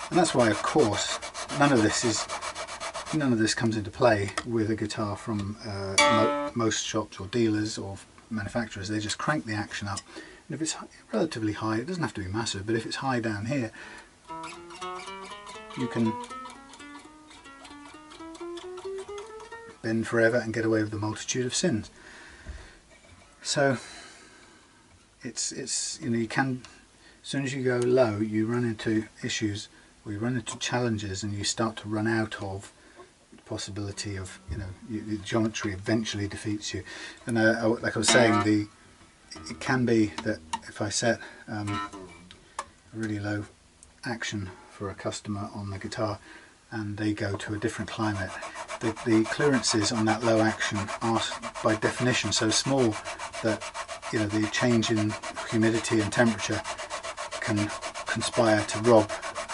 And that's why, of course, none of this comes into play with a guitar from most shops or dealers or manufacturers. They just crank the action up, and if it's relatively high, it doesn't have to be massive, but if it's high down here, you can bend forever and get away with a multitude of sins. So it's you can, as soon as you go low, you run into issues, or you run into challenges, and you start to run out of the possibility of the geometry eventually defeats you. And like I was saying, it can be that if I set a really low action for a customer on the guitar and they go to a different climate, the clearances on that low action are by definition so small that you know, the change in humidity and temperature can conspire to rob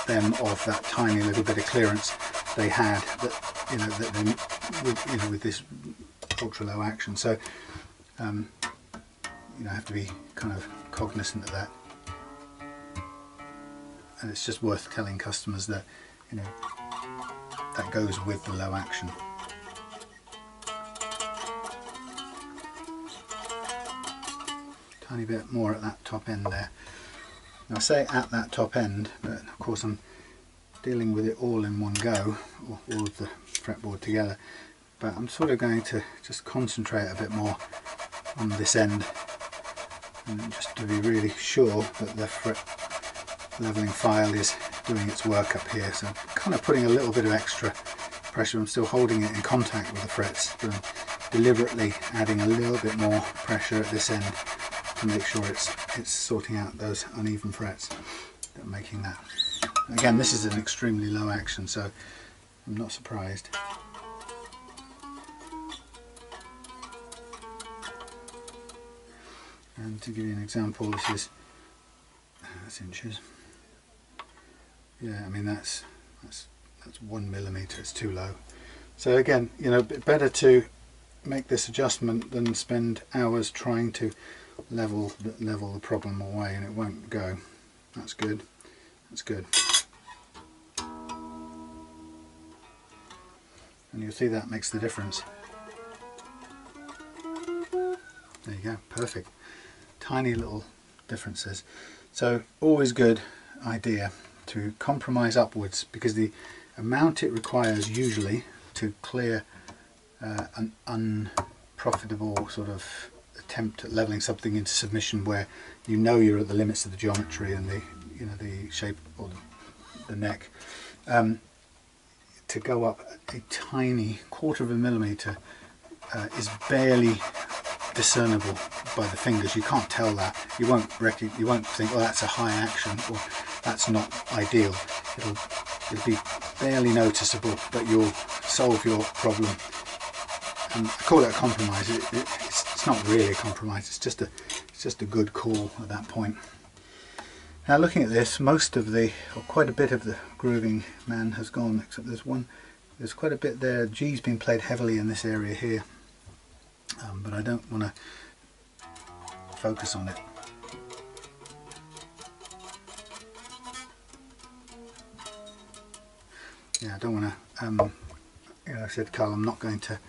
them of that tiny little bit of clearance they had, that you know, that they, with this ultra low action. So you know, I have to be kind of cognizant of that, and it's just worth telling customers that, you know, that goes with the low action. Tiny bit more at that top end there. Now I say at that top end, but of course I'm dealing with it all in one go, or all of the fretboard together, but I'm sort of going to just concentrate a bit more on this end, and just to be really sure that the fret leveling file is doing its work up here. So I'm kind of putting a little bit of extra pressure. I'm still holding it in contact with the frets, but I'm deliberately adding a little bit more pressure at this end to make sure it's sorting out those uneven frets that are making that. Again, this is an extremely low action, so I'm not surprised. And to give you an example, this is, that's inches. Yeah, I mean that's 1 millimeter. It's too low. So again, you know, better to make this adjustment than spend hours trying to level the problem away, and it won't go. That's good. That's good. And you'll see that makes the difference. There you go. Perfect. Tiny little differences. So always good idea to compromise upwards, because the amount it requires usually to clear an unprofitable sort of attempt at leveling something into submission, where you know you're at the limits of the geometry and the, you know, the shape or the neck, to go up a tiny 1/4 of a millimeter is barely discernible by the fingers. You can't tell that. You won't think, oh, that's a high action, or that's not ideal. It'll be barely noticeable, but you'll solve your problem. And I call it a compromise. It's not really a compromise. It's just a good call at that point. Now looking at this, most of the, or quite a bit of the grooving man has gone, except there's quite a bit there. G's been played heavily in this area here, but I don't want to focus on it. Yeah, I don't want to, you know, I said, Carl, I'm not going to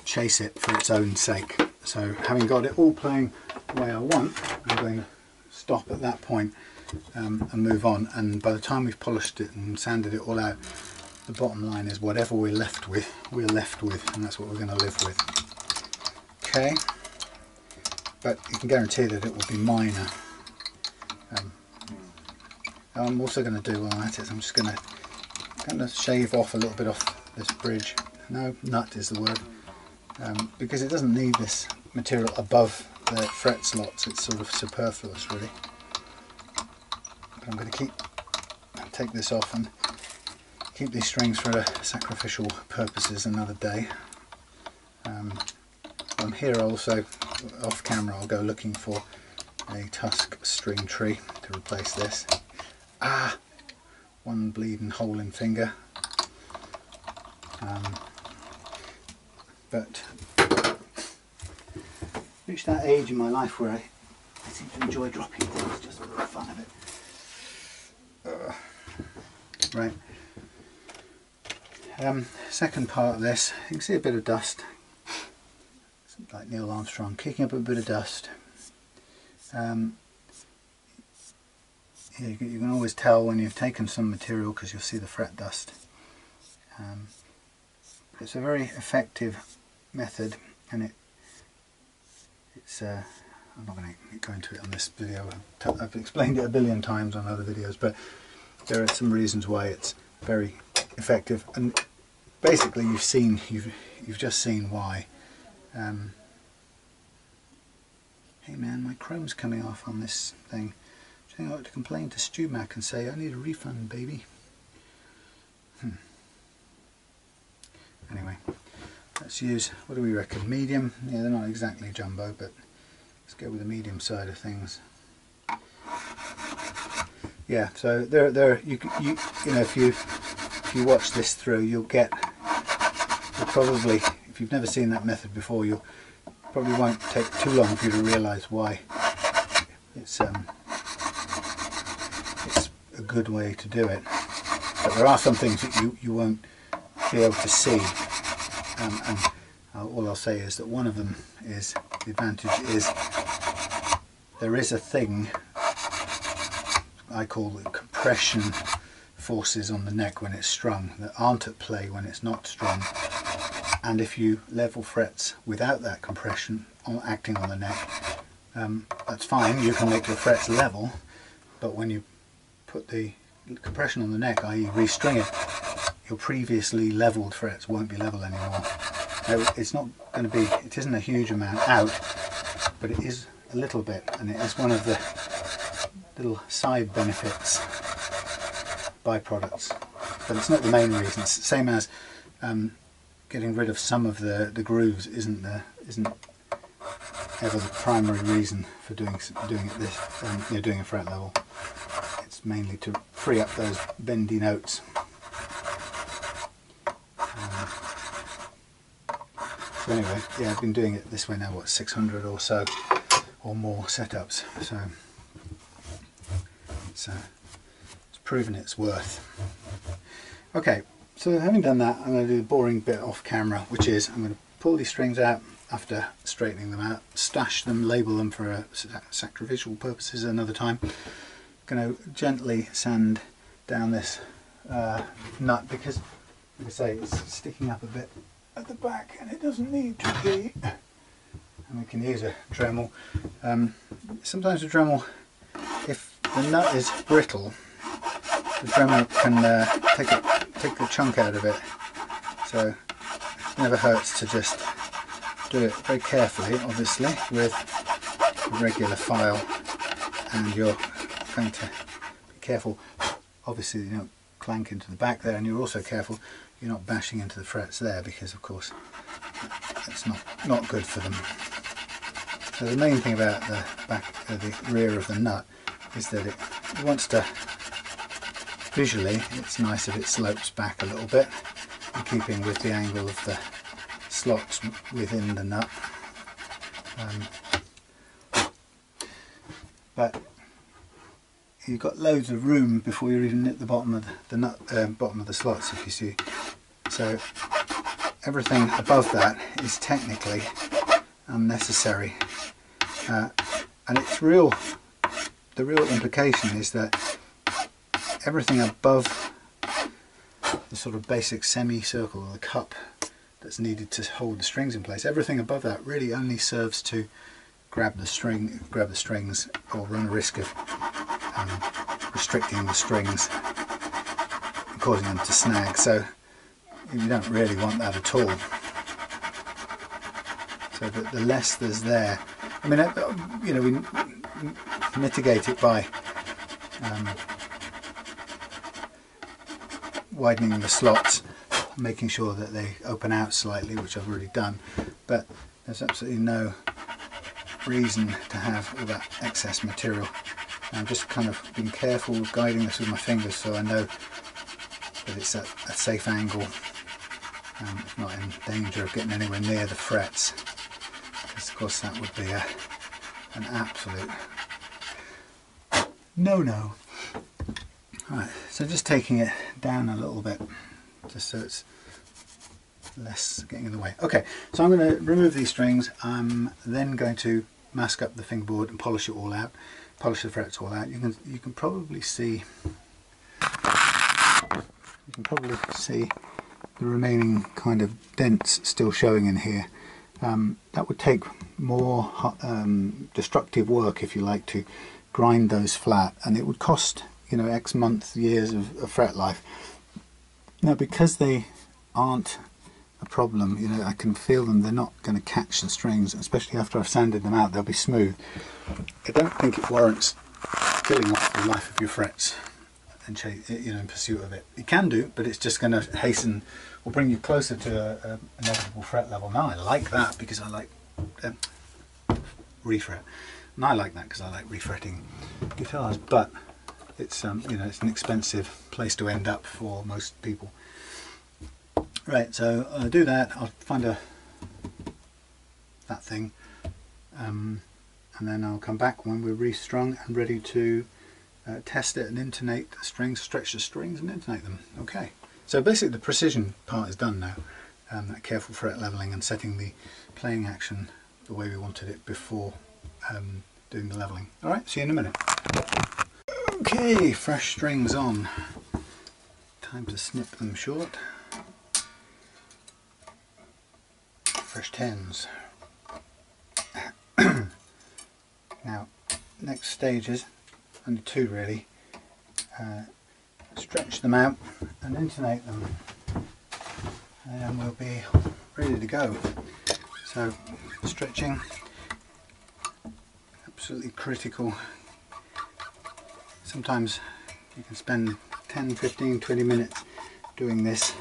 chase it for its own sake. So having got it all playing the way I want, I'm going to stop at that point and move on. And by the time we've polished it and sanded it all out, the bottom line is whatever we're left with, and that's what we're going to live with. Okay, but you can guarantee that it will be minor. I'm also going to do, while I'm at it, I'm just going to shave off a little bit off this bridge. No, nut is the word. Because it doesn't need this material above the fret slots. It's sort of superfluous, really. But I'm going to take this off and keep these strings for sacrificial purposes another day. I'm here also, off camera, I'll go looking for a tusk string tree to replace this. Ah! One bleeding hole in finger. But reached that age in my life where I seem to enjoy dropping things just for the fun of it. Right. Second part of this, you can see a bit of dust. It's like Neil Armstrong, kicking up a bit of dust. You can always tell when you've taken some material because you'll see the fret dust. It's a very effective method, and it's I'm not going to go into it on this video. I've explained it a billion times on other videos, but there are some reasons why it's very effective, and basically you've just seen why. Hey man, my chrome's coming off on this thing. I think I ought to complain to StewMac and say I need a refund, baby. Anyway, let's use, what do we reckon, medium? Yeah, they're not exactly jumbo, but let's go with the medium side of things. Yeah, so there you know, if you watch this through, you'll probably, if you've never seen that method before, you probably won't take too long for you to realise why it's a good way to do it. But there are some things that you won't be able to see, and all I'll say is that one of them is, the advantage is, there is a thing I call the compression forces on the neck when it's strung that aren't at play when it's not strung, and if you level frets without that compression acting on the neck, that's fine, you can make your frets level, but when you put the compression on the neck, i.e. restring it, your previously leveled frets won't be level anymore. Now, it's not going to be, it isn't a huge amount out, but it is a little bit, and it is one of the little side benefits, byproducts, but it's not the main reason. It's the same as getting rid of some of the grooves isn't ever the primary reason for doing it doing a fret level. It's mainly to free up those bendy notes. So anyway, yeah, I've been doing it this way now, what, 600 or so, or more setups, so it's proven its worth. Okay, so having done that, I'm going to do the boring bit off camera, which is I'm going to pull these strings out after straightening them out, stash them, label them for sacrificial purposes another time. Going to gently sand down this nut because, like I say, it's sticking up a bit at the back and it doesn't need to be. And we can use a Dremel. Sometimes a Dremel, if the nut is brittle, the Dremel can take the chunk out of it. So it never hurts to just do it very carefully, obviously, with a regular file, and you're going to be careful, obviously, you don't clank into the back there, and you're also careful you're not bashing into the frets there, because of course it's not good for them. So the main thing about the back, the rear of the nut, is that it wants to, visually it's nice if it slopes back a little bit, in keeping with the angle of the slots within the nut. But you've got loads of room before you even hit the bottom of the nut, bottom of the slots, if you see. So everything above that is technically unnecessary, and it's the real implication is that everything above the sort of basic semicircle, or the cup that's needed to hold the strings in place, everything above that really only serves to grab the strings, or run a risk of restricting the strings and causing them to snag. So you don't really want that at all. So that the less there's there, I mean, you know, we mitigate it by widening the slots, making sure that they open out slightly, which I've already done, but there's absolutely no reason to have all that excess material. And I'm just kind of being careful guiding this with my fingers so I know that it's at a safe angle, and it's not in danger of getting anywhere near the frets, because of course that would be an absolute no-no. Right, so just taking it down a little bit, just so it's less getting in the way. Okay, so I'm going to remove these strings. I'm then going to mask up the fingerboard and polish it all out, polish the frets all out. You can probably see the remaining kind of dents still showing in here. That would take more destructive work, if you like, to grind those flat, and it would cost, you know, X years of fret life. Now, because they aren't a problem, you know, I can feel them, they're not going to catch the strings, especially after I've sanded them out, they'll be smooth. I don't think it warrants killing off the life of your frets and, you know, in pursuit of it. You can do, but it's just going to hasten or bring you closer to an inevitable fret level. Now I like that, because I like refret. And I like that because I like refretting guitars, but it's you know, it's an expensive place to end up for most people. Right, so I'll do that. I'll find that thing, and then I'll come back when we're restrung and ready to test it and intonate the strings, stretch the strings and intonate them. Okay, so basically the precision part is done now. That careful fret leveling and setting the playing action the way we wanted it before doing the leveling. Alright, see you in a minute. Okay, fresh strings on. Time to snip them short. Fresh 10s. Now, next stages, only two really, stretch them out and intonate them, and then we'll be ready to go. So, stretching, absolutely critical. Sometimes you can spend 10, 15, 20 minutes doing this.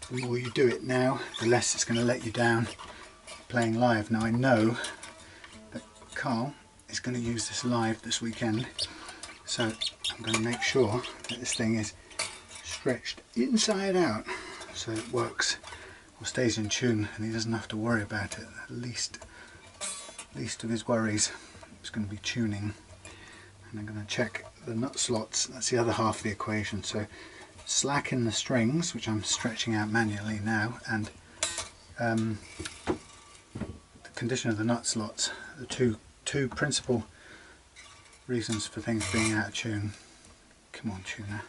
The more you do it now, the less it's going to let you down playing live. Now I know that Carl is going to use this live this weekend, so I'm going to make sure that this thing is stretched inside out so it works or stays in tune and he doesn't have to worry about it. At least of his worries is going to be tuning. And I'm going to check the nut slots. That's the other half of the equation. So slacken the strings, which I'm stretching out manually now, and the condition of the nut slots, the two principal reasons for things being out of tune. Come on, tuner.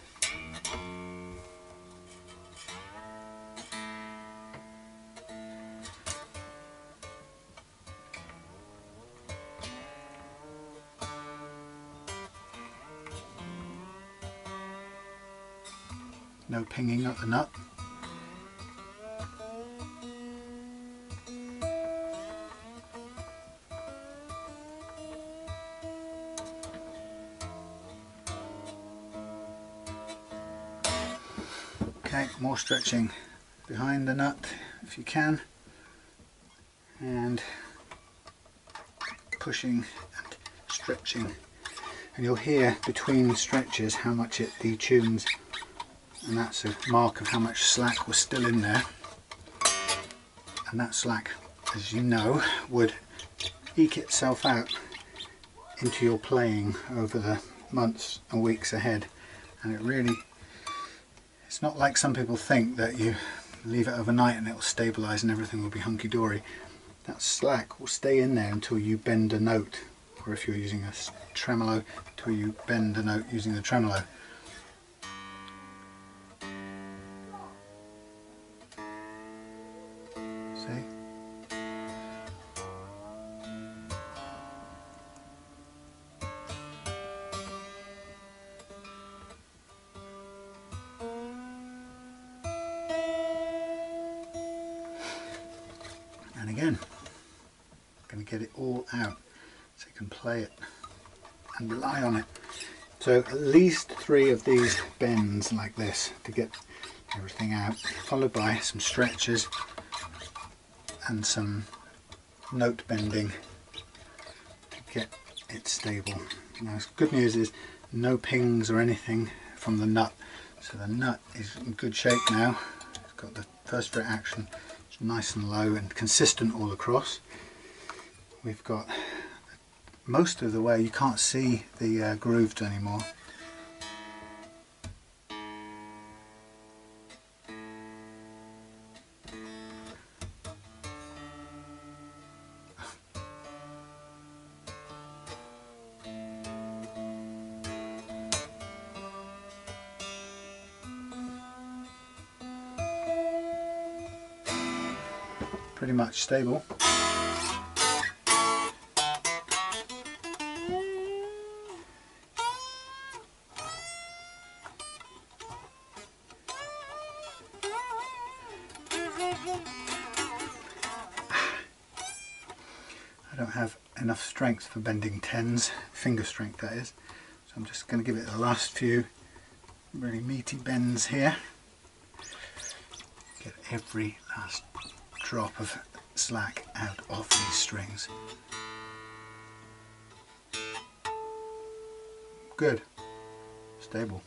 No pinging up the nut. Okay, more stretching behind the nut if you can, and pushing and stretching, and you'll hear between stretches how much it detunes, and that's a mark of how much slack was still in there. And that slack, as you know, would eke itself out into your playing over the months and weeks ahead. And it really, it's not like some people think that you leave it overnight and it will stabilize and everything will be hunky-dory. That slack will stay in there until you bend a note, or if you're using a tremolo, until you bend a note using the tremolo. See? And again, I'm going to get it all out so you can play it and rely on it. So at least 3 of these bends like this to get everything out, followed by some stretches and some note bending to get it stable. Now, good news is no pings or anything from the nut, so the nut is in good shape now. It's got the first fret action, it's nice and low and consistent all across. We've got most of the way, you can't see the grooves anymore. Pretty much stable. I don't have enough strength for bending 10s, finger strength that is, so I'm just going to give it the last few really meaty bends here. Get every last drop of slack out of these strings. Good. Stable.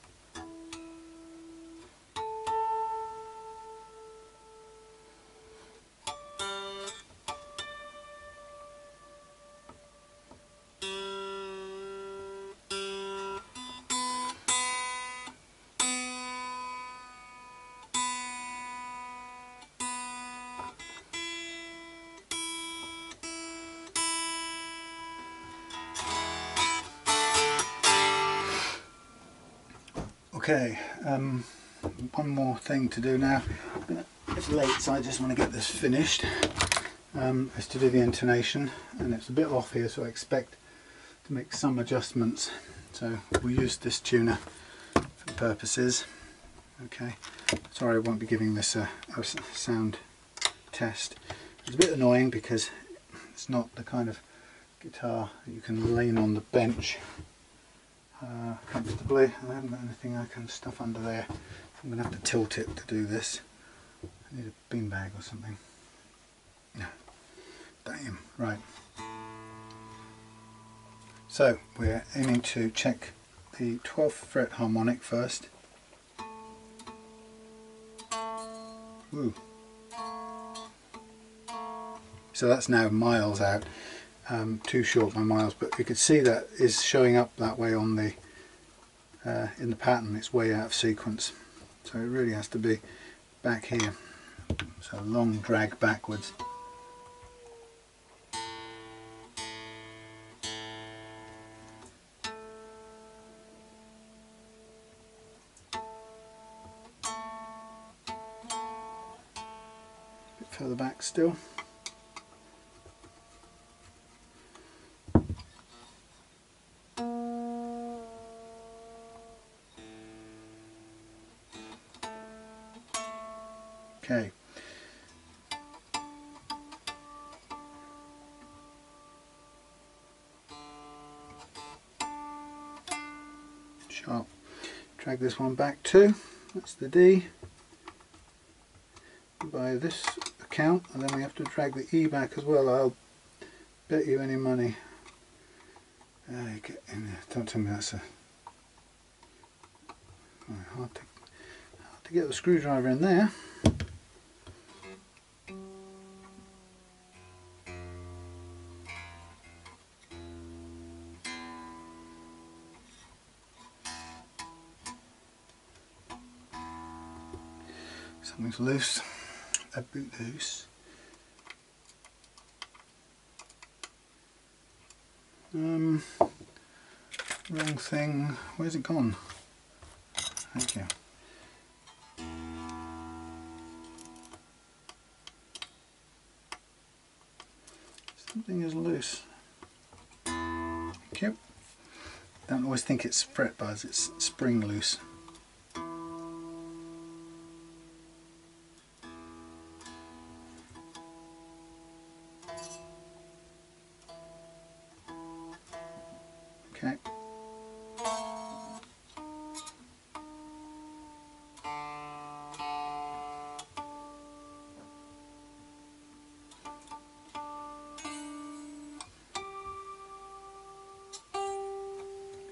Okay, one more thing to do now. It's late, so I just want to get this finished. Is to do the intonation, and it's a bit off here, so I expect to make some adjustments. So we'll use this tuner for the purposes. Okay, sorry I won't be giving this a sound test. It's a bit annoying because it's not the kind of guitar that you can lean on the bench comfortably. I haven't got anything I can stuff under there. I'm going to have to tilt it to do this. I need a beanbag or something. No. Damn. Right. So we're aiming to check the 12th fret harmonic first. Ooh. So that's now miles out. Too short by miles, but you could see that is showing up that way on the in the pattern. It's way out of sequence, so it really has to be back here. So long drag backwards. A bit further back still. Okay. Sharp. Drag this one back too. That's the D. By this account, and then we have to drag the E back as well. I'll bet you any money. Get in there. Don't tell me that's a hard to get the screwdriver in there. Something's loose. A boot loose. Wrong thing. Where's it gone? Thank you. Something is loose. Thank you. Don't always think it's fret buzz, it's spring loose. Okay.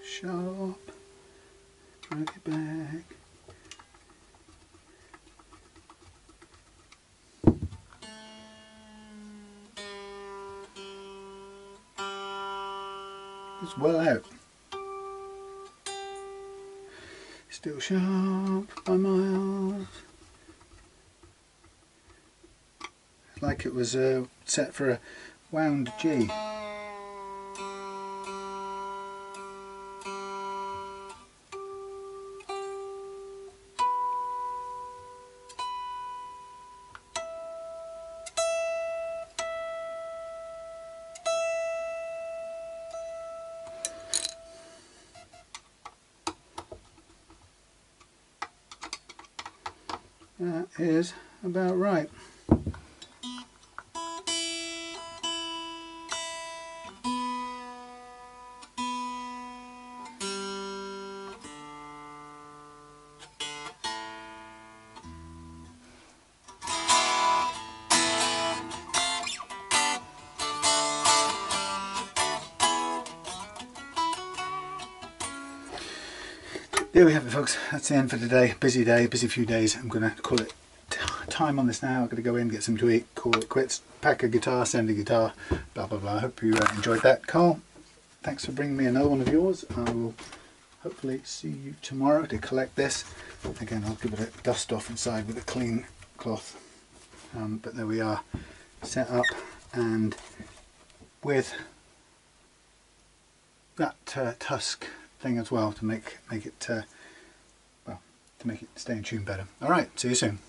Sharp. Drag it back. It's well out. Still sharp by miles. Like it was set for a wound G. That is about right. there we have it, folks. That's the end for today. Busy day, busy few days. I'm going to call it time on this now. I've got to go in, get some to eat, call it quits, pack a guitar, send a guitar, blah blah blah. I hope you enjoyed that. Carl, thanks for bringing me another one of yours. I will hopefully see you tomorrow to collect this. Again, I'll give it a dust off inside with a clean cloth. But there we are, set up, and with that tusk thing as well to make it well, to make it stay in tune better. All right, see you soon.